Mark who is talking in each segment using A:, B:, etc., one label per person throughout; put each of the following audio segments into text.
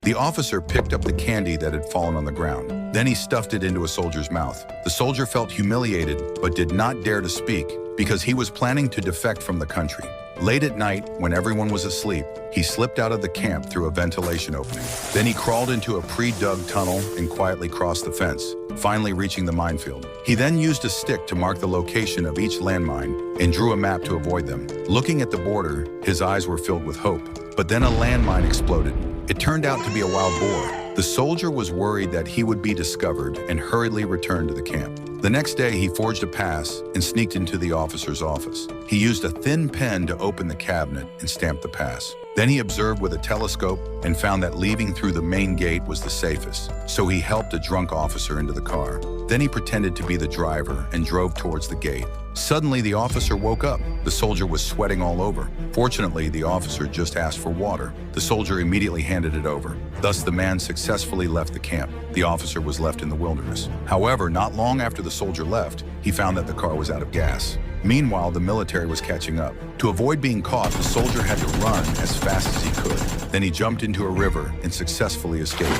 A: The officer picked up the candy that had fallen on the ground. Then he stuffed it into a soldier's mouth. The soldier felt humiliated, but did not dare to speak because he was planning to defect from the country. Late at night, when everyone was asleep, he slipped out of the camp through a ventilation opening. Then he crawled into a pre-dug tunnel and quietly crossed the fence, finally reaching the minefield. He then used a stick to mark the location of each landmine and drew a map to avoid them. Looking at the border, his eyes were filled with hope. But then a landmine exploded. It turned out to be a wild boar. The soldier was worried that he would be discovered and hurriedly returned to the camp. The next day, he forged a pass and sneaked into the officer's office. He used a thin pen to open the cabinet and stamp the pass. Then he observed with a telescope and found that leaving through the main gate was the safest, so he helped a drunk officer into the car. Then he pretended to be the driver and drove towards the gate. Suddenly, the officer woke up. The soldier was sweating all over. Fortunately, the officer just asked for water. The soldier immediately handed it over. Thus, the man successfully left the camp. The officer was left in the wilderness. However, not long after the soldier left, he found that the car was out of gas. Meanwhile, the military was catching up. To avoid being caught, the soldier had to run as fast as he could. Then he jumped into a river and successfully escaped.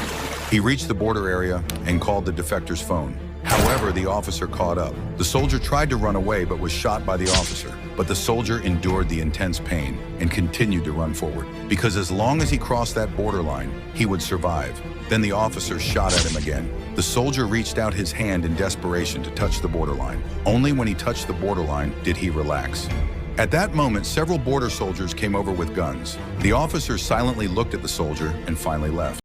A: He reached the border area and called the defector's phone. However, the officer caught up. The soldier tried to run away but was shot by the officer. But the soldier endured the intense pain and continued to run forward, because as long as he crossed that borderline, he would survive. Then the officer shot at him again. The soldier reached out his hand in desperation to touch the borderline. Only when he touched the borderline did he relax. At that moment, several border soldiers came over with guns. The officer silently looked at the soldier and finally left.